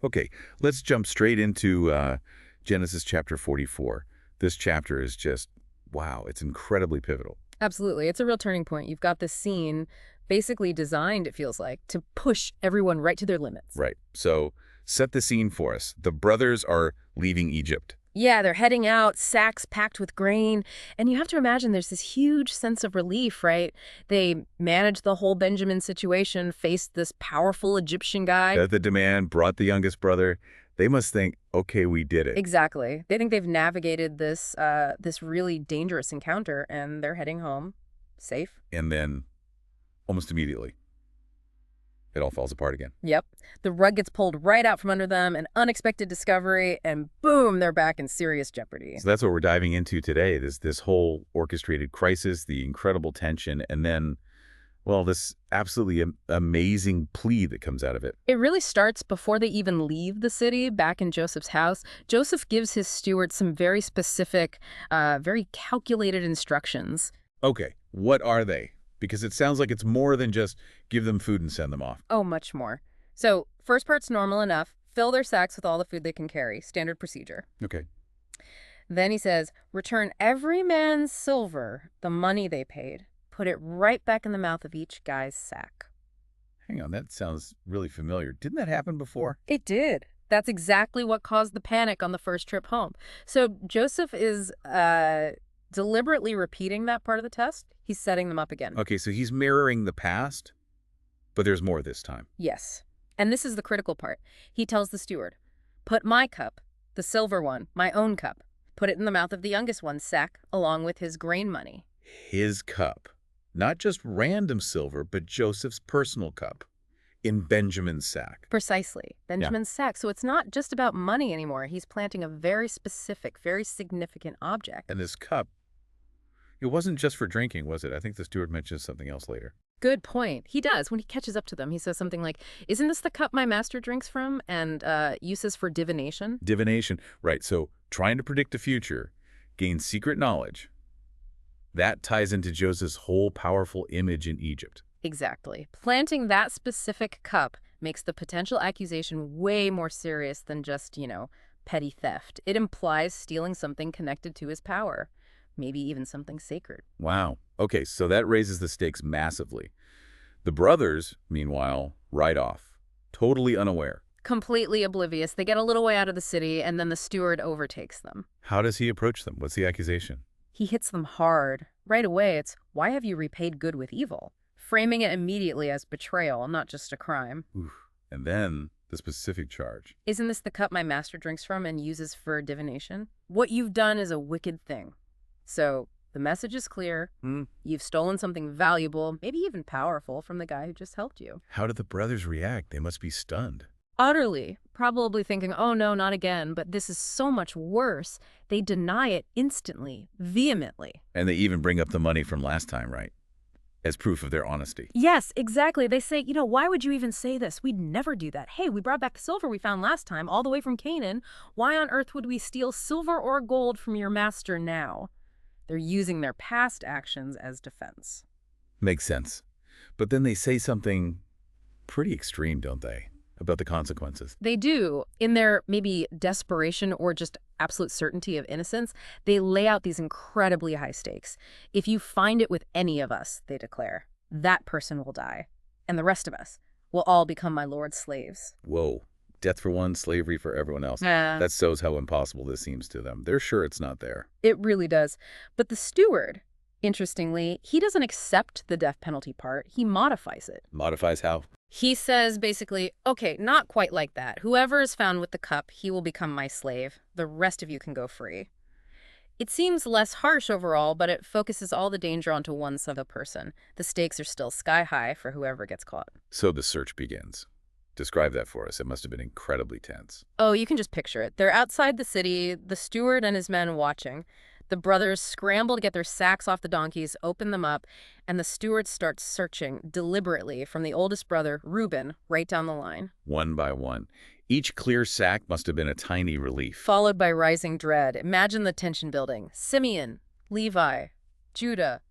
Okay, let's jump straight into Genesis chapter 44. This chapter is just, wow, it's incredibly pivotal. Absolutely. It's a real turning point. You've got this scene basically designed, it feels like, to push everyone right to their limits. Right. So set the scene for us. The brothers are leaving Egypt. Yeah, they're heading out, sacks packed with grain, and you have to imagine there's this huge sense of relief, right? They managed the whole Benjamin situation, faced this powerful Egyptian guy. The demand brought the youngest brother. They must think, okay, we did it. Exactly. They think they've navigated this really dangerous encounter, and they're heading home, safe. And then almost immediately, it all falls apart again. Yep. The rug gets pulled right out from under them, an unexpected discovery, and boom, they're back in serious jeopardy. So that's what we're diving into today, this whole orchestrated crisis, the incredible tension, and then, well, this absolutely amazing plea that comes out of it. It really starts before they even leave the city, back in Joseph's house. Joseph gives his steward some very specific, very calculated instructions. Okay, what are they? Because it sounds like it's more than just give them food and send them off. Oh, much more. So, first part's normal enough. Fill their sacks with all the food they can carry. Standard procedure. Okay. Then he says, return every man's silver, the money they paid. Put it right back in the mouth of each guy's sack. Hang on, that sounds really familiar. Didn't that happen before? It did. That's exactly what caused the panic on the first trip home. So Joseph is deliberately repeating that part of the test. He's setting them up again. Okay, so he's mirroring the past, but there's more this time. Yes. And this is the critical part. He tells the steward, put my cup, the silver one, my own cup, put it in the mouth of the youngest one's sack, along with his grain money. His cup. Not just random silver, but Joseph's personal cup in Benjamin's sack. Precisely. Benjamin's sack. So it's not just about money anymore. He's planting a very specific, very significant object. And this cup, it wasn't just for drinking, was it? I think the steward mentions something else later. Good point. He does. When he catches up to them, he says something like, isn't this the cup my master drinks from? And uses for divination. Divination. Right, so trying to predict the future, gain secret knowledge. That ties into Joseph's whole powerful image in Egypt. Exactly. Planting that specific cup makes the potential accusation way more serious than just, petty theft. It implies stealing something connected to his power, maybe even something sacred. Wow. Okay, so that raises the stakes massively. The brothers, meanwhile, ride off, totally unaware. Completely oblivious. They get a little way out of the city, and then the steward overtakes them. How does he approach them? What's the accusation? He hits them hard. Right away, it's, why have you repaid good with evil? Framing it immediately as betrayal, not just a crime. Oof. And then the specific charge. Isn't this the cup my master drinks from and uses for divination? What you've done is a wicked thing. So the message is clear. You've stolen something valuable, maybe even powerful, from the guy who just helped you. How did the brothers react? They must be stunned. Utterly. Probably thinking, oh no, not again, but this is so much worse. They deny it instantly, vehemently. And they even bring up the money from last time, right? As proof of their honesty. Yes, exactly. They say, why would you even say this? We'd never do that. Hey, we brought back the silver we found last time, all the way from Canaan. Why on earth would we steal silver or gold from your master now? They're using their past actions as defense. Makes sense. But then they say something pretty extreme, don't they? About the consequences. They do. In their maybe desperation or just absolute certainty of innocence, they lay out these incredibly high stakes. If you find it with any of us, they declare, that person will die. And the rest of us will all become my lord's slaves. Whoa. Death for one, slavery for everyone else. That shows how impossible this seems to them. They're sure it's not there. It really does. But the steward, interestingly, he doesn't accept the death penalty part. He modifies it. Modifies how? He says basically, okay, not quite like that. Whoever is found with the cup, he will become my slave. The rest of you can go free. It seems less harsh overall, but it focuses all the danger onto one single person. The stakes are still sky high for whoever gets caught. So the search begins. Describe that for us. It must have been incredibly tense. Oh, you can just picture it. They're outside the city, the steward and his men watching. The brothers scramble to get their sacks off the donkeys, open them up, and the steward starts searching deliberately from the oldest brother, Reuben, right down the line. One by one. Each clear sack must have been a tiny relief. Followed by rising dread. Imagine the tension building. Simeon, Levi, Judah,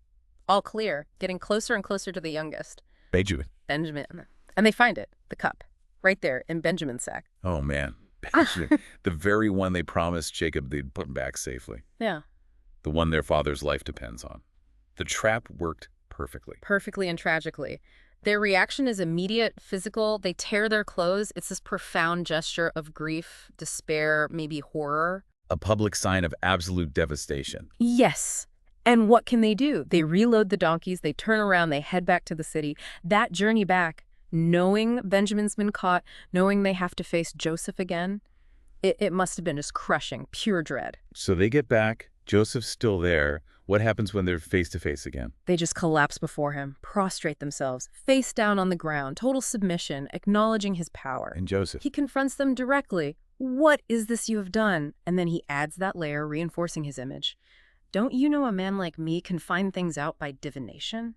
all clear, getting closer and closer to the youngest. Benjamin. Benjamin. And they find it, the cup. right there in Benjamin's sack. Oh, man. Benjamin, the very one they promised Jacob they'd put back safely. Yeah. The one their father's life depends on. The trap worked perfectly. Perfectly and tragically. Their reaction is immediate, physical. They tear their clothes. It's this profound gesture of grief, despair, maybe horror. A public sign of absolute devastation. Yes. And what can they do? They reload the donkeys, they turn around, they head back to the city. That journey back, knowing Benjamin's been caught, knowing they have to face Joseph again, it must have been just crushing, pure dread. So they get back. Joseph's still there. What happens when they're face to face again? They just collapse before him, prostrate themselves, face down on the ground, total submission, acknowledging his power. And Joseph? He confronts them directly. What is this you have done? And then he adds that layer, reinforcing his image. Don't you know a man like me can find things out by divination?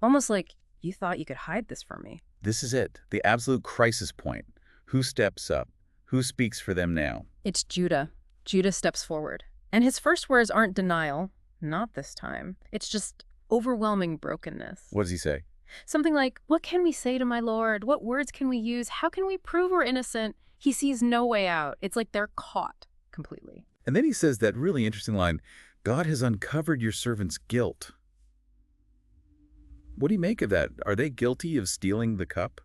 Almost like you thought you could hide this from me. This is it. The absolute crisis point. Who steps up? Who speaks for them now? It's Judah. Judah steps forward. And his first words aren't denial. Not this time. It's just overwhelming brokenness. What does he say? Something like, what can we say to my Lord? What words can we use? How can we prove we're innocent? He sees no way out. It's like they're caught completely. And then he says that really interesting line, God has uncovered your servant's guilt. What do you make of that? Are they guilty of stealing the cup?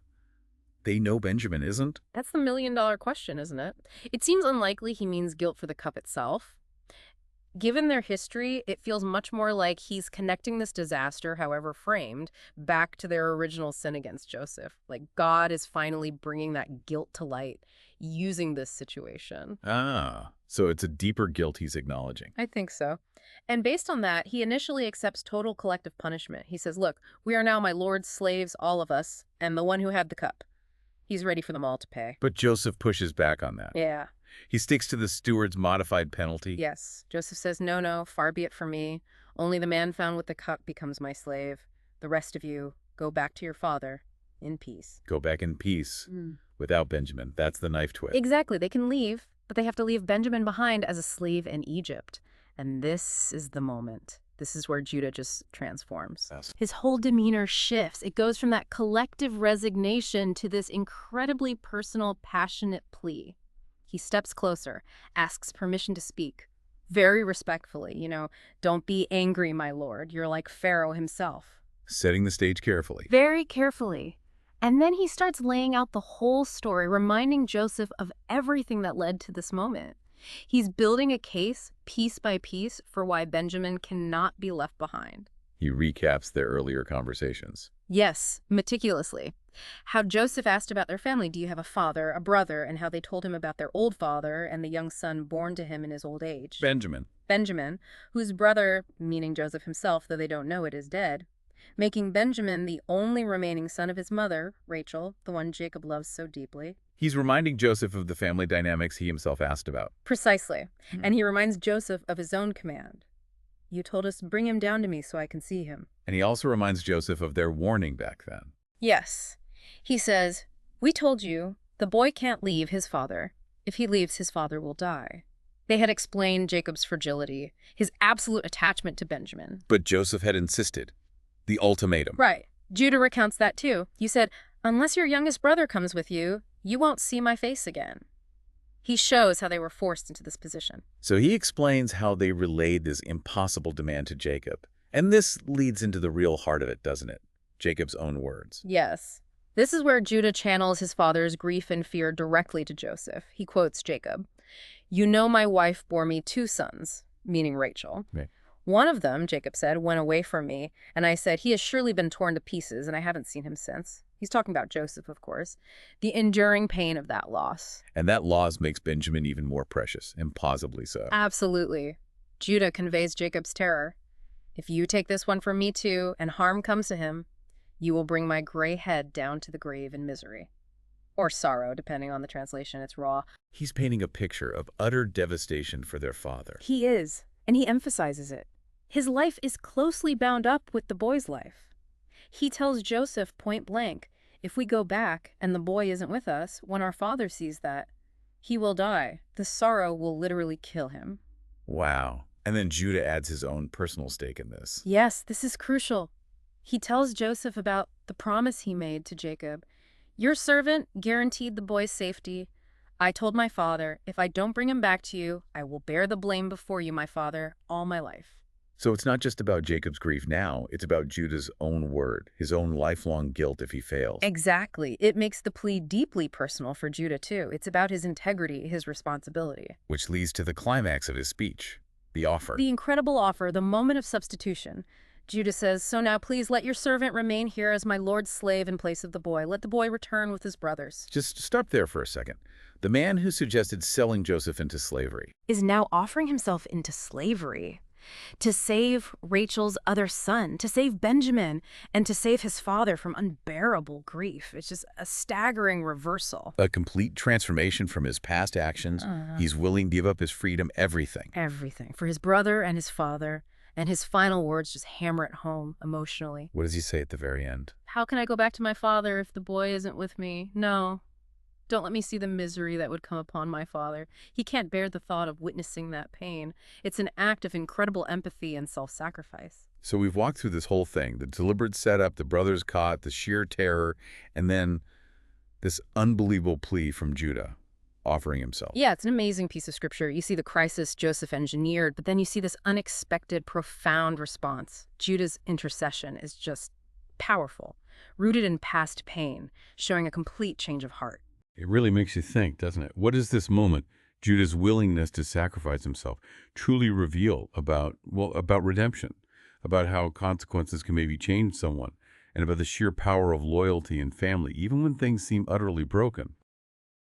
They know Benjamin isn't? That's the million-dollar question, isn't it? It seems unlikely he means guilt for the cup itself. Given their history, it feels much more like he's connecting this disaster, however framed, back to their original sin against Joseph. Like God is finally bringing that guilt to light, using this situation. Ah, so it's a deeper guilt he's acknowledging. I think so. And based on that, he initially accepts total collective punishment. He says, look, we are now my Lord's slaves, all of us, and the one who had the cup. He's ready for them all to pay. But Joseph pushes back on that. Yeah. He sticks to the steward's modified penalty. Yes. Joseph says, no, far be it from me. Only the man found with the cup becomes my slave. The rest of you, go back to your father in peace. Go back in peace without Benjamin. That's the knife twist. Exactly. They can leave, but they have to leave Benjamin behind as a slave in Egypt. And this is the moment. This is where Judah just transforms. Yes. His whole demeanor shifts. It goes from that collective resignation to this incredibly personal, passionate plea. He steps closer, asks permission to speak, very respectfully, don't be angry, my lord. You're like Pharaoh himself. Setting the stage carefully. Very carefully. And then he starts laying out the whole story, reminding Joseph of everything that led to this moment. He's building a case, piece by piece, for why Benjamin cannot be left behind. He recaps their earlier conversations. Yes, meticulously. How Joseph asked about their family. Do you have a father, a brother? And how they told him about their old father and the young son born to him in his old age. Benjamin, whose brother, meaning Joseph himself, though they don't know it, is dead, making Benjamin the only remaining son of his mother, Rachel, the one Jacob loves so deeply. He's reminding Joseph of the family dynamics he himself asked about. Precisely. And he reminds Joseph of his own command. You told us, bring him down to me so I can see him. And he also reminds Joseph of their warning back then. Yes. He says, we told you, the boy can't leave his father. If he leaves, his father will die. They had explained Jacob's fragility, his absolute attachment to Benjamin. But Joseph had insisted. The ultimatum. Right. Judah recounts that too. You said, unless your youngest brother comes with you, you won't see my face again. He shows how they were forced into this position. So he explains how they relayed this impossible demand to Jacob. And this leads into the real heart of it, doesn't it? Jacob's own words. Yes. This is where Judah channels his father's grief and fear directly to Joseph. He quotes Jacob, you know my wife bore me 2 sons, meaning Rachel. Right. One of them, Jacob said, went away from me, and I said, he has surely been torn to pieces, and I haven't seen him since. He's talking about Joseph, of course. The enduring pain of that loss. And that loss makes Benjamin even more precious, impossibly so. Absolutely. Judah conveys Jacob's terror. If you take this one from me too, and harm comes to him, you will bring my gray head down to the grave in misery. Or sorrow, depending on the translation. It's raw. He's painting a picture of utter devastation for their father. He is, and he emphasizes it. His life is closely bound up with the boy's life. He tells Joseph point blank, if we go back and the boy isn't with us, when our father sees that, he will die. The sorrow will literally kill him. Wow. And then Judah adds his own personal stake in this. Yes, this is crucial. He tells Joseph about the promise he made to Jacob. Your servant guaranteed the boy's safety. I told my father, if I don't bring him back to you, I will bear the blame before you, my father, all my life. So it's not just about Jacob's grief now, it's about Judah's own word, his own lifelong guilt if he fails. Exactly. It makes the plea deeply personal for Judah, too. It's about his integrity, his responsibility. Which leads to the climax of his speech, the offer. The incredible offer, the moment of substitution. Judah says, so now please let your servant remain here as my lord's slave in place of the boy. Let the boy return with his brothers. Just stop there for a second. The man who suggested selling Joseph into slavery Is now offering himself into slavery to save Rachel's other son, to save Benjamin, and to save his father from unbearable grief. It's just a staggering reversal. a complete transformation from his past actions. He's willing to give up his freedom, everything. Everything. For his brother and his father. And his final words just hammer it home emotionally. What does he say at the very end? How can I go back to my father if the boy isn't with me? No. Don't let me see the misery that would come upon my father. He can't bear the thought of witnessing that pain. It's an act of incredible empathy and self-sacrifice. So we've walked through this whole thing, the deliberate setup, the brothers caught, the sheer terror, and then this unbelievable plea from Judah, offering himself. Yeah, it's an amazing piece of scripture. You see the crisis Joseph engineered, but then you see this unexpected, profound response. Judah's intercession is just powerful, rooted in past pain, showing a complete change of heart. It really makes you think, doesn't it? What does this moment, Judah's willingness to sacrifice himself, truly reveal about redemption, about how consequences can maybe change someone, and about the sheer power of loyalty and family, even when things seem utterly broken?